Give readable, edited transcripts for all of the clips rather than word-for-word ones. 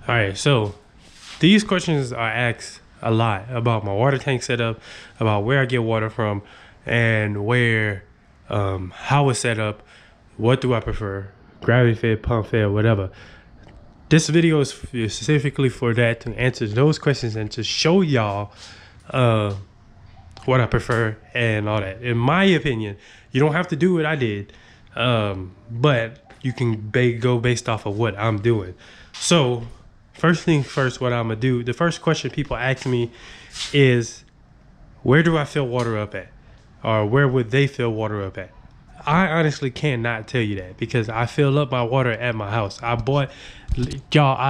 All right, so these questions are asked a lot about my water tank setup, about where I get water from, and where, how it's set up, what do I prefer, gravity fed, pump fed, whatever. This video is specifically for that, to answer those questions and to show y'all what I prefer and all that. In my opinion, you don't have to do what I did, but you can go based off of what I'm doing. So first things first, what I'm gonna do, the first question people ask me is, where do I fill water up at? Or where would they fill water up at? I honestly cannot tell you that, because I fill up my water at my house. I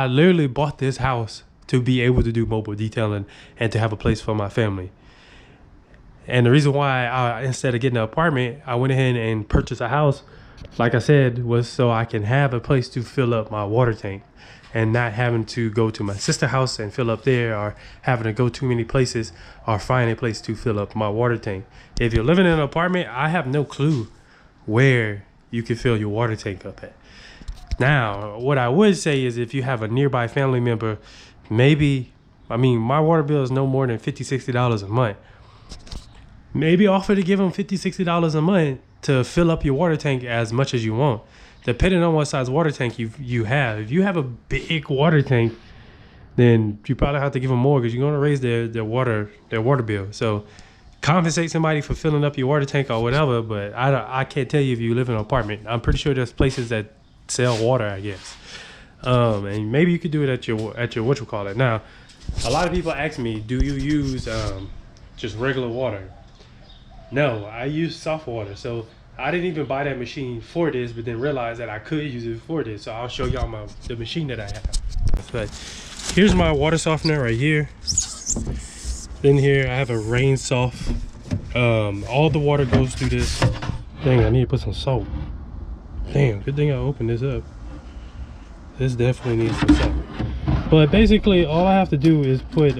literally bought this house to be able to do mobile detailing and to have a place for my family. And the reason why instead of getting an apartment, I went ahead and purchased a house, like I said, was so I can have a place to fill up my water tank and not having to go to my sister's house and fill up there, or having to go too many places or find a place to fill up my water tank. If you're living in an apartment, I have no clue where you can fill your water tank up at. Now, what I would say is, if you have a nearby family member, maybe, I mean, my water bill is no more than $50–$60 a month. Maybe offer to give them $50–$60 a month to fill up your water tank as much as you want, depending on what size water tank you have. If you have a big water tank, then you probably have to give them more, because you're going to raise their water bill. So compensate somebody for filling up your water tank or whatever, but I can't tell you if you live in an apartment. I'm pretty sure there's places that sell water, I guess. And maybe you could do it at your whatchamacallit. Now, a lot of people ask me, do you use just regular water? No, I use soft water. So I didn't even buy that machine for this, but then realized that I could use it for this. So I'll show y'all the machine that I have. But here's my water softener right here. Then here I have a rain soft. All the water goes through this. Dang, I need to put some salt. Damn, good thing I opened this up. This definitely needs some salt. But basically all I have to do is put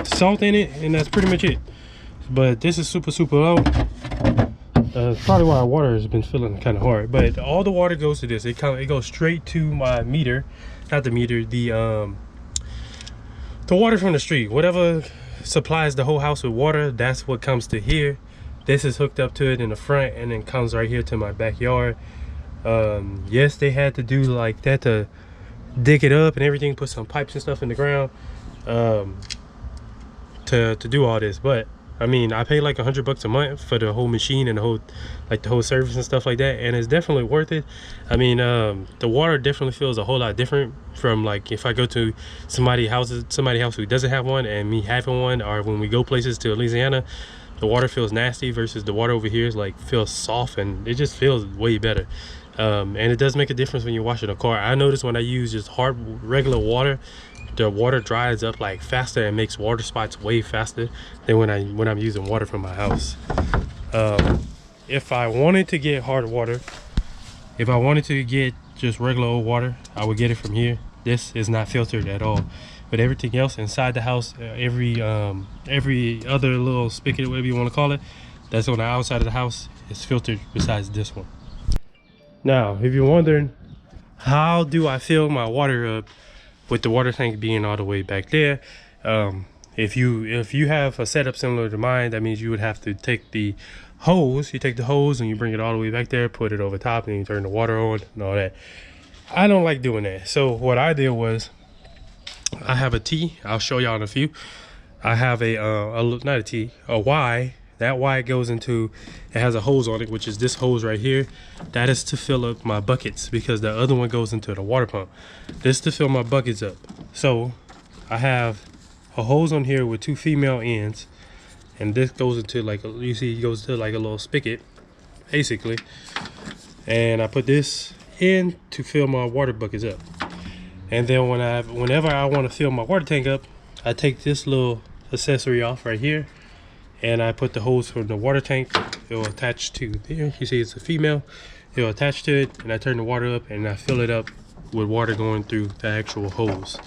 salt in it, and that's pretty much it. But this is super low. It's probably why our water has been feeling kind of hard. But all the water goes to this. It goes straight to my meter. Not the meter, the water from the street. Whatever supplies the whole house with water, that's what comes to here. This is hooked up to it in the front, and then comes right here to my backyard. Yes, they had to do like that to dig it up and everything, put some pipes and stuff in the ground to do all this. But I mean, I pay like $100 a month for the whole machine and the whole service and stuff like that, and it's definitely worth it. I mean, the water definitely feels a whole lot different from, like, if I go to somebody's house who doesn't have one and me having one, or when we go places to Louisiana, the water feels nasty versus the water over here is like feels soft, and it just feels way better. And it does make a difference when you're washing a car. I notice when I use just hard regular water, the water dries up like faster and makes water spots way faster than when I'm using water from my house. If I wanted to get hard water, if I wanted to get just regular old water, I would get it from here. This is not filtered at all. But everything else inside the house, every other little spigot, whatever you want to call it, that's on the outside of the house is filtered besides this one. Now, if you're wondering, how do I fill my water up with the water tank being all the way back there? If you have a setup similar to mine, that means you would have to take the hose. You take the hose and you bring it all the way back there, put it over top, and you turn the water on and all that. I don't like doing that. So what I did was, I have a T. I'll show y'all in a few. I have not a T, a Y. That Y goes into, it has a hose on it, which is this hose right here. That is to fill up my buckets, because the other one goes into the water pump. This is to fill my buckets up. So I have a hose on here with two female ends, and this goes into, like, you see, it goes to like a little spigot basically, and I put this in to fill my water buckets up. And then whenever I want to fill my water tank up, I take this little accessory off right here, and I put the hose from the water tank. It will attach to there. You see it's a female. It will attach to it, and I turn the water up and I fill it up with water going through the actual hose.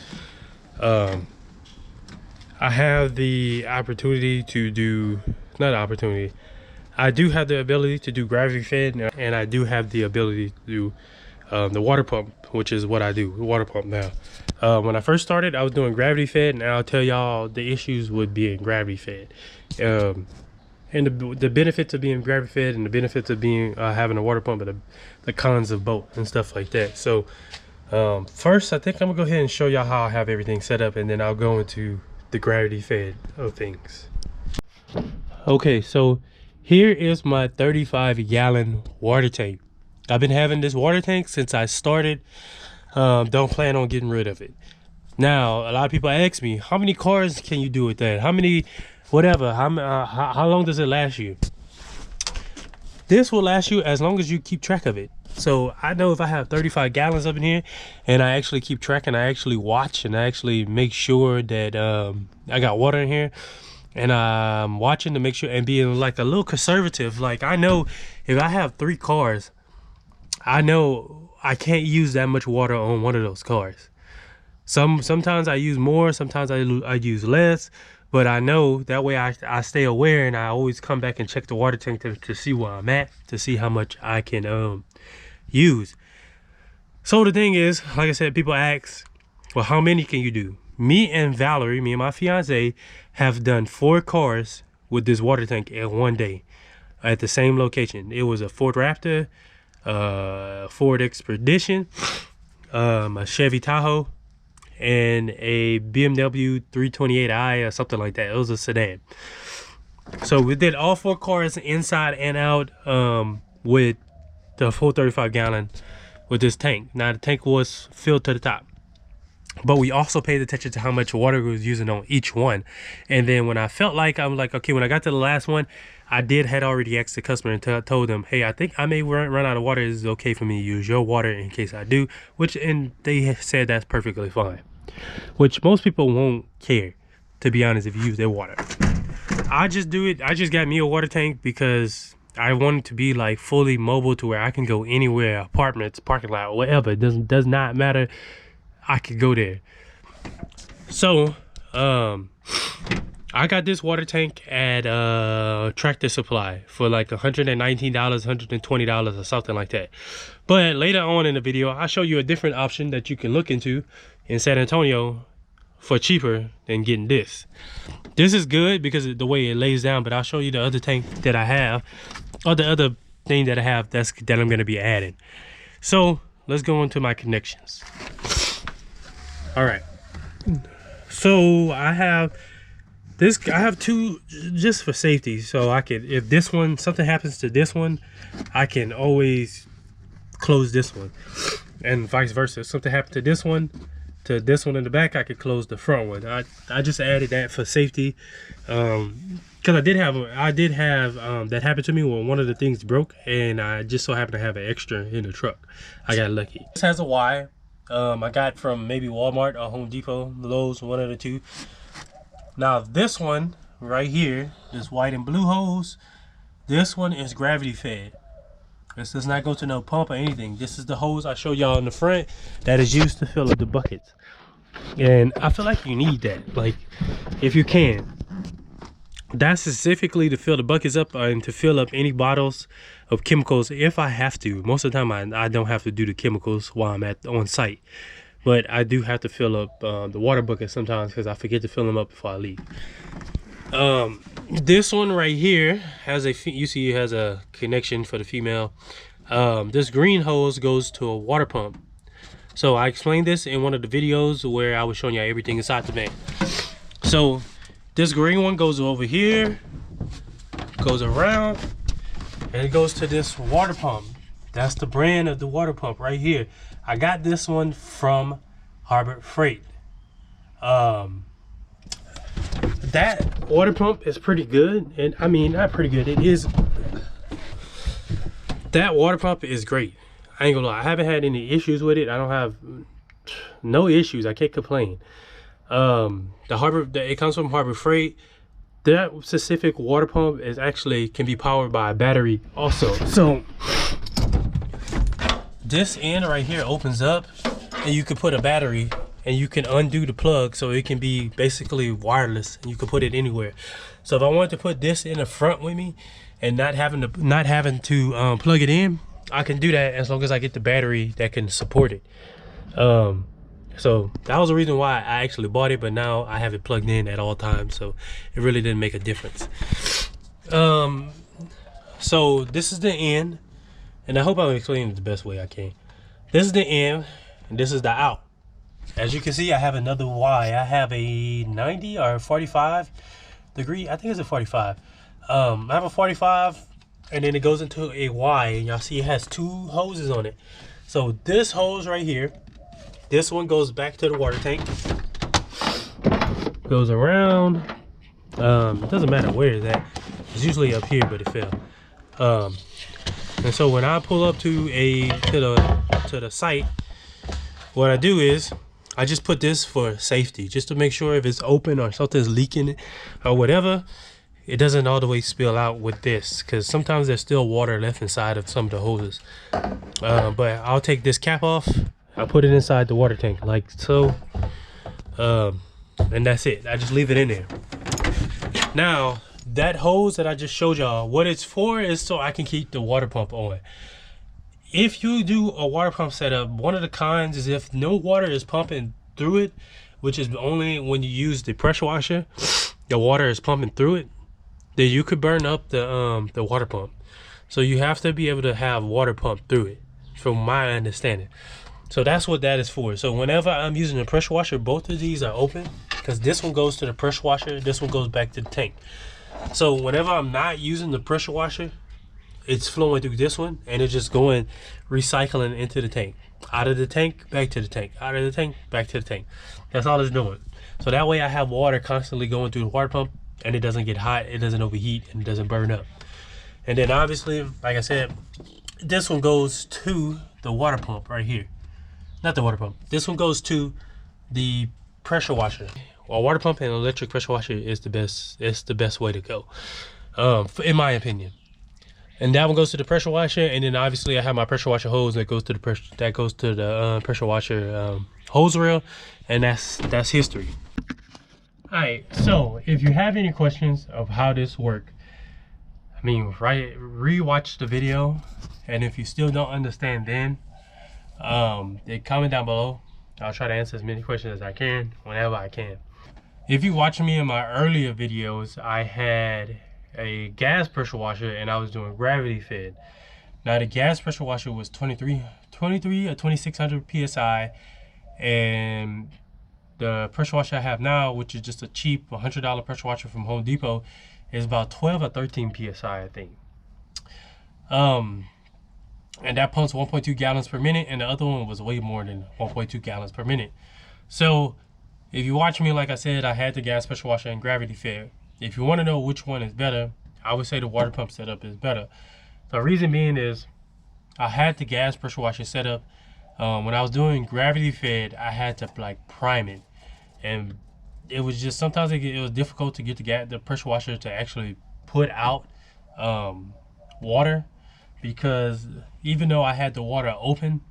I have the opportunity to do, not opportunity, I do have the ability to do gravity fed, and I do have the ability to do the water pump, which is what I do, water pump now. When I first started, I was doing gravity fed, and I'll tell y'all the issues with being gravity fed, and the benefits of being gravity fed, and the benefits of being having a water pump, and the cons of both and stuff like that. So first, I think I'm gonna go ahead and show y'all how I have everything set up, and then I'll go into the gravity fed of things. Okay, so here is my 35-gallon water tank. I've been having this water tank since I started. Don't plan on getting rid of it. Now, a lot of people ask me, how many cars can you do with that? How many, whatever, how long does it last you? This will last you as long as you keep track of it. So I know if I have 35 gallons up in here and I actually keep track, and I actually watch, and I actually make sure that I got water in here, and I'm watching to make sure, and being like a little conservative. Like, I know if I have 3 cars, I know I can't use that much water on one of those cars. Sometimes I use more, sometimes I use less, but I know that way I stay aware, and I always come back and check the water tank to see where I'm at, to see how much I can use. So the thing is, like I said, people ask, well, how many can you do? Me and Valerie, me and my fiance, have done 4 cars with this water tank in one day at the same location. It was a Ford Raptor, Ford Expedition, a Chevy Tahoe, and a BMW 328i or something like that. It was a sedan. So we did all 4 cars inside and out with the full 35 gallon with this tank. Now the tank was filled to the top, but we also paid attention to how much water we was using on each one. And then when I felt like, I was like, okay, when I got to the last one, I had already asked the customer and told them, hey, I think I may run out of water. Is it okay for me to use your water in case I do? And they said that's perfectly fine, which most people won't care, to be honest, if you use their water. I just do it. I just got me a water tank because I want it to be like fully mobile, to where I can go anywhere, apartments, parking lot, whatever. It does not matter. I could go there. So I got this water tank at Tractor Supply for like $119, $120 or something like that. But later on in the video, I'll show you a different option that you can look into in San Antonio for cheaper than getting this. This is good because of the way it lays down, but I'll show you the other tank that I have, or the other thing that I have that I'm going to be adding. So let's go into my connections. All right, so I have 2 just for safety, so I could, if this one, something happens to this one, I can always close this one, and vice versa. If something happened to this one in the back, I could close the front one. I just added that for safety, because I did have that happened to me when one of the things broke, and I just so happened to have an extra in the truck. I got lucky. This has a Y. I got from maybe Walmart or Home Depot, Lowe's, one of the 2. Now this one right here, this white and blue hose, this one is gravity fed. This does not go to no pump or anything. This is the hose I showed y'all in the front that is used to fill up the buckets. And I feel like you need that, like, if you can. That's specifically to fill the buckets up and to fill up any bottles of chemicals if I have to. Most of the time I don't have to do the chemicals while I'm on site, but I do have to fill up the water bucket sometimes because I forget to fill them up before I leave. This one right here has you see it has a connection for the female. This green hose goes to a water pump. So I explained this in one of the videos where I was showing you everything inside the van. So this green one goes over here, goes around, and it goes to this water pump. That's the brand of the water pump right here. I got this one from Harbor Freight. That water pump is pretty good, and I mean, not pretty good, it is. That water pump is great. I ain't gonna lie, I haven't had any issues with it. I don't have no issues. I can't complain. It comes from Harbor Freight. That specific water pump is actually can be powered by a battery also. So this end right here opens up, and you can put a battery, and you can undo the plug so it can be basically wireless, and you can put it anywhere. So if I wanted to put this in the front with me and not having to plug it in, I can do that as long as I get the battery that can support it. So that was the reason why I actually bought it, but now I have it plugged in at all times, so it really didn't make a difference. So this is the end, and I hope I'm explaining it the best way I can. This is the in, and this is the out. As you can see, I have another Y. I have a 90 or 45 degree. I think it's a 45. I have a 45, and then it goes into a Y, and y'all see it has two hoses on it. So this hose right here, this one goes back to the water tank. Goes around. It doesn't matter where it's at. It's usually up here, but it fell. And so when I pull up to the site, what I do is I just put this for safety, just to make sure if it's open or something's leaking or whatever, it doesn't all the way spill out with this, because sometimes there's still water left inside of some of the hoses. But I'll take this cap off, I'll put it inside the water tank like so, and that's it. I just leave it in there. Now that hose that I just showed y'all, what it's for is so I can keep the water pump on. If you do a water pump setup, one of the cons is if no water is pumping through it, which is only when you use the pressure washer, the water is pumping through it, then you could burn up the water pump. So you have to be able to have water pump through it, from my understanding. So that's what that is for. So whenever I'm using the pressure washer, both of these are open, because this one goes to the pressure washer, this one goes back to the tank. So whenever I'm not using the pressure washer, it's flowing through this one, and it's just going recycling into the tank, out of the tank back to the tank, out of the tank back to the tank. That's all it's doing. So that way I have water constantly going through the water pump, and it doesn't get hot, it doesn't overheat, and it doesn't burn up. And then obviously, like I said, this one goes to the water pump right here. Not the water pump, this one goes to the pressure washer. A water pump and electric pressure washer is the best. It's the best way to go, in my opinion. And that one goes to the pressure washer, and then obviously I have my pressure washer hose that goes to the pressure washer hose reel, and that's history. All right. So if you have any questions of how this works, I mean, rewatch the video, and if you still don't understand, then comment down below. I'll try to answer as many questions as I can whenever I can. If you watch me in my earlier videos, I had a gas pressure washer and I was doing gravity fed. Now the gas pressure washer was 23 or 2600 psi, and the pressure washer I have now, which is just a cheap $100 pressure washer from Home Depot, is about 12 or 13 psi, I think. And that pumps 1.2 gallons per minute, and the other one was way more than 1.2 gallons per minute. So if you watch me, like I said, I had the gas pressure washer and gravity fed. If you want to know which one is better, I would say the water pump setup is better. The reason being is I had the gas pressure washer set up. When I was doing gravity fed, I had to like prime it, and it was just sometimes it was difficult to get the pressure washer to actually put out water, because even though I had the water open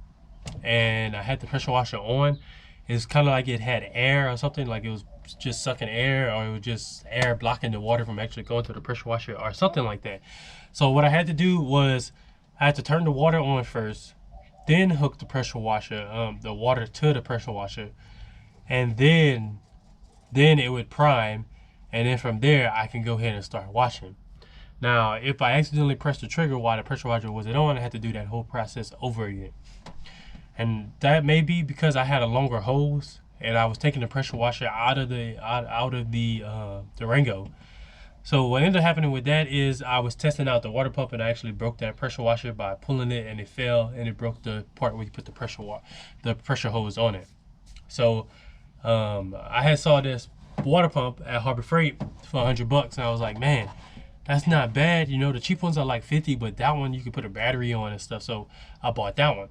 and I had the pressure washer on, it's kind of like it had air or something, like it was just sucking air, or it was just air blocking the water from actually going to the pressure washer or something like that. So what I had to do was I had to turn the water on first, then hook the pressure washer, the water to the pressure washer, and then it would prime, and then from there I can go ahead and start washing. Now if I accidentally pressed the trigger while the pressure washer wasn't on, I had to do that whole process over again. And that may be because I had a longer hose and I was taking the pressure washer out of the Rango. So what ended up happening with that is I was testing out the water pump, and I actually broke that pressure washer by pulling it, and it fell, and it broke the part where you put the pressure hose on it. So I had saw this water pump at Harbor Freight for $100, and I was like, man, that's not bad. You know, the cheap ones are like 50, but that one you can put a battery on and stuff. So I bought that one.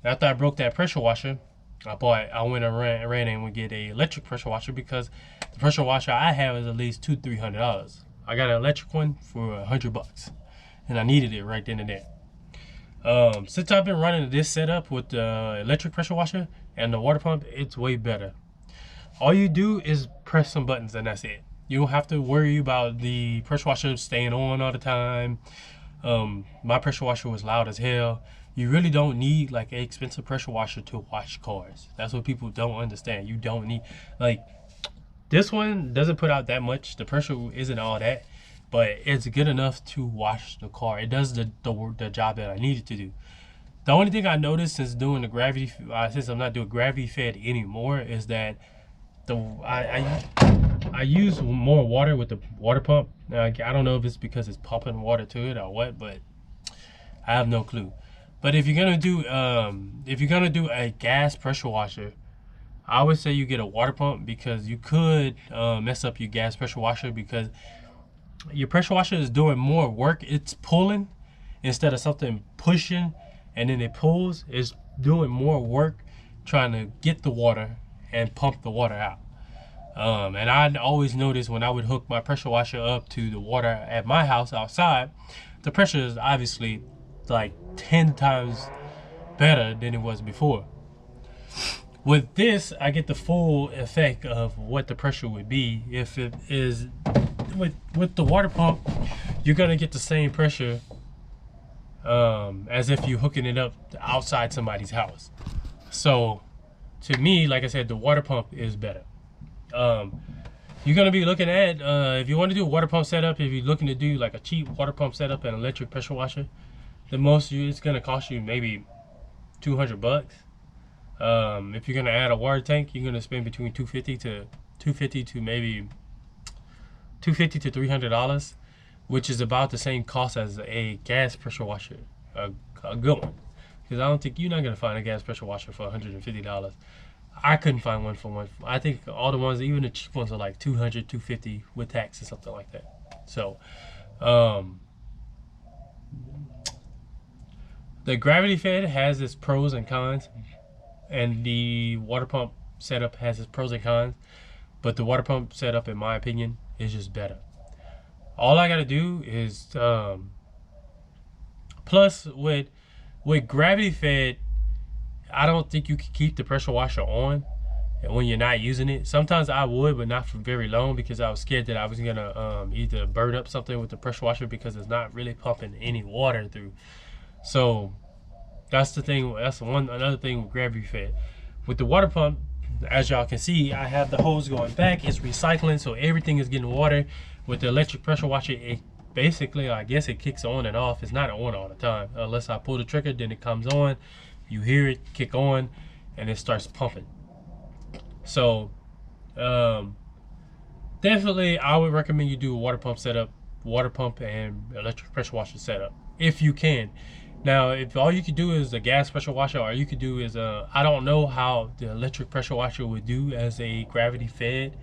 After I broke that pressure washer, I went and ran and would get a electric pressure washer, because the pressure washer I have is at least $200-300. I got an electric one for $100, and I needed it right then and there. Since I've been running this setup with the electric pressure washer and the water pump, it's way better. All you do is press some buttons, and that's it. You don't have to worry about the pressure washer staying on all the time. My pressure washer was loud as hell. You really don't need like an expensive pressure washer to wash cars. That's what people don't understand. You don't need, like, this one doesn't put out that much. The pressure isn't all that, but it's good enough to wash the car. It does the job that I needed to do. The only thing I noticed since doing the gravity, since I'm not doing gravity fed anymore, is that I use more water with the water pump. Now, I don't know if it's because it's pumping water to it or what, but I have no clue. But if you're gonna do a gas pressure washer, I would say you get a water pump, because you could mess up your gas pressure washer, because your pressure washer is doing more work. It's pulling instead of something pushing and then it pulls. It's doing more work trying to get the water and pump the water out. And I always noticed when I would hook my pressure washer up to the water at my house outside, the pressure is obviously like 10 times better than it was before. With this, I get the full effect of what the pressure would be if it is with the water pump. You're gonna get the same pressure as if you're hooking it up outside somebody's house. So to me, like I said, the water pump is better. You're gonna be looking at, if you want to do a water pump setup, if you're looking to do like a cheap water pump setup and electric pressure washer, the most it's gonna cost you maybe $200. If you're gonna add a water tank, you're gonna spend between $250 to maybe $250 to $300, which is about the same cost as a gas pressure washer, a good one. Because I don't think you're not gonna find a gas pressure washer for $150. I couldn't find one for one. I think all the ones, even the cheap ones, are like $200, $250 with tax or something like that. So, the gravity fed has its pros and cons, and the water pump setup has its pros and cons. But the water pump setup, in my opinion, is just better. All I gotta do is, plus with gravity fed, I don't think you can keep the pressure washer on when you're not using it. Sometimes I would, but not for very long, because I was scared that I was gonna either burn up something with the pressure washer, because it's not really pumping any water through. So that's the thing. That's another thing with gravity fed. With the water pump, as y'all can see, I have the hose going back. It's recycling, so everything is getting water. With the electric pressure washer, it basically, I guess it kicks on and off. It's not on all the time. Unless I pull the trigger, then it comes on. You hear it kick on, and it starts pumping. So, definitely, I would recommend you do a water pump setup, water pump and electric pressure washer setup, if you can. Now, if all you could do is a gas pressure washer, or you could do is I don't know how the electric pressure washer would do as a gravity fed.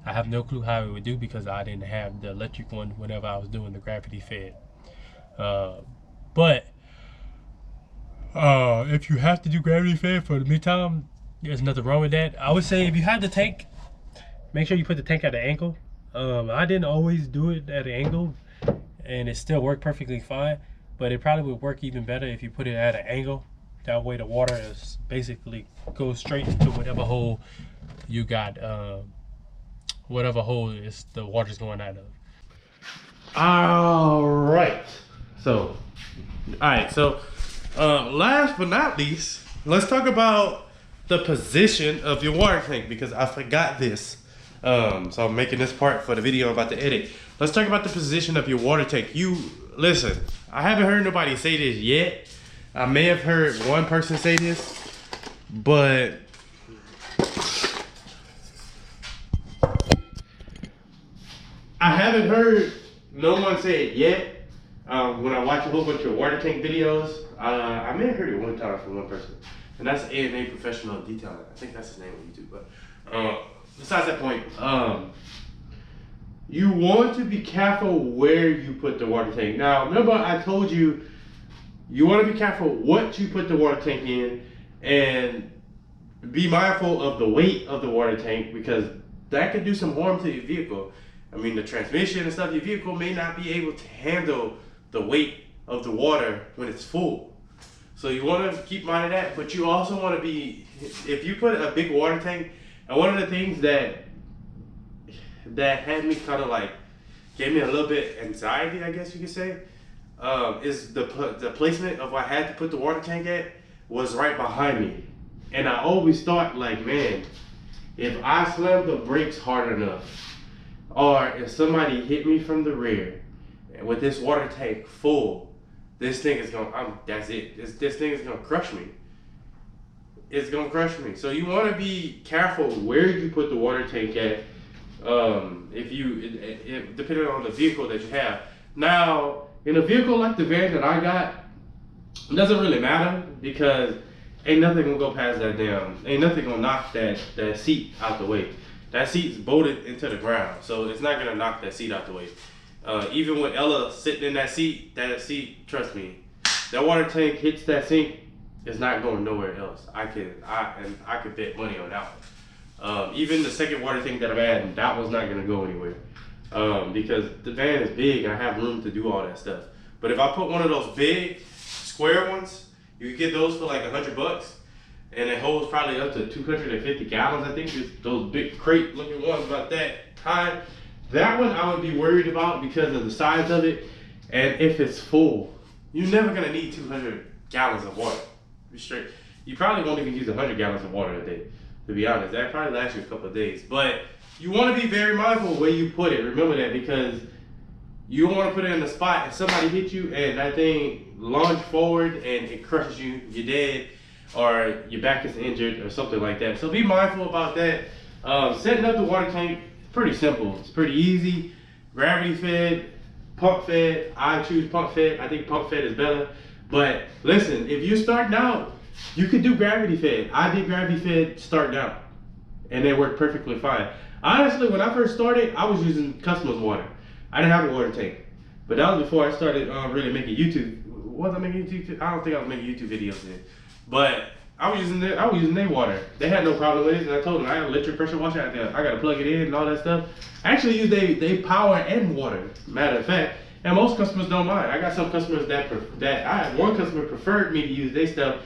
I have no clue how it would do, because I didn't have the electric one whenever I was doing the gravity fed. But if you have to do gravity fed for the meantime, there's nothing wrong with that. I would say if you have the tank, make sure you put the tank at the angle. I didn't always do it at an angle, and it still worked perfectly fine. But it probably would work even better if you put it at an angle. That way the water is basically goes straight into whatever hole you got, whatever hole is the water's going out of. All right. So, last but not least, let's talk about the position of your water tank, because I forgot this. So I'm making this part for the video I'm about to edit. Let's talk about the position of your water tank. Listen, I haven't heard nobody say this yet. I may have heard one person say this, but I haven't heard no one say it yet. When I watch a whole bunch of water tank videos, I may have heard it one time from one person, and that's AMA Professional Detailing. I think that's his name on YouTube. But besides that point, you want to be careful where you put the water tank. Now, remember I told you, you want to be careful what you put the water tank in, and be mindful of the weight of the water tank, because that could do some harm to your vehicle. I mean, the transmission and stuff, your vehicle may not be able to handle the weight of the water when it's full. So you want to keep mind of that, but you also want to be, if you put a big water tank, and one of the things that had me kind of like, gave me a little bit anxiety, I guess you could say, is the placement of where I had to put the water tank at was right behind me. And I always thought like, man, if I slam the brakes hard enough, or if somebody hit me from the rear with this water tank full, this thing is gonna, that's it. This thing is gonna crush me. It's gonna crush me. So you wanna be careful where you put the water tank at, if depending on the vehicle that you have. Now, in a vehicle like the van that I got, it doesn't really matter because ain't nothing gonna go past that ain't nothing gonna knock that seat out the way. That seat's bolted into the ground, so it's not gonna knock that seat out the way. Even with Ella sitting in that seat, trust me, that water tank hits that sink, it's not going nowhere else. I could bet money on that one. Even the second water tank that I'm adding, that was not gonna go anywhere. Because the van is big and I have room to do all that stuff. But if I put one of those big square ones, you can get those for like $100, and it holds probably up to 250 gallons. I think it's those big crate looking ones about that high. That one I would be worried about because of the size of it, and if it's full, you're never gonna need 200 gallons of water. Be straight. You probably won't even use 100 gallons of water a day, to be honest. That probably lasts you a couple of days. But you want to be very mindful where you put it. Remember that, because you don't want to put it in a spot and somebody hit you and that thing lunge forward and it crushes you, you're dead, or your back is injured or something like that. So be mindful about that. Setting up the water tank is pretty simple. It's pretty easy. Gravity fed, pump fed. I choose pump fed. I think pump fed is better. But listen, if you're starting out, you could do gravity fed. I did gravity fed starting out, and they worked perfectly fine. Honestly, when I first started, I was using customers water. I didn't have a water tank, but that was before I started really making YouTube. Was I making YouTube? I don't think I was making YouTube videos then, but I was using their water. They had no problem with it, and I told them I got an electric pressure washer out there. I got to plug it in and all that stuff. I actually use they power and water. Matter of fact, and most customers don't mind. I got some customers that I had one customer preferred me to use their stuff,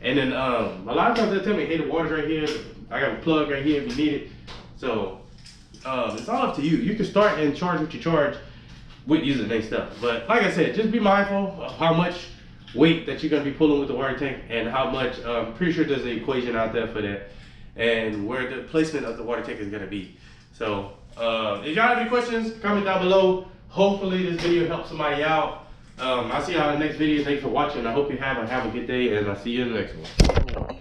and then a lot of times they tell me, hey, the water's right here. I got a plug right here if you need it. So it's all up to you. You can start and charge what you charge with using their stuff. But like I said, just be mindful of how much weight that you're going to be pulling with the water tank, and how much, pretty sure there's an equation out there for that, and where the placement of the water tank is going to be. So if y'all have any questions, comment down below. Hopefully this video helps somebody out. I'll see y'all in the next video. Thanks for watching. I hope you have a good day, and I'll see you in the next one.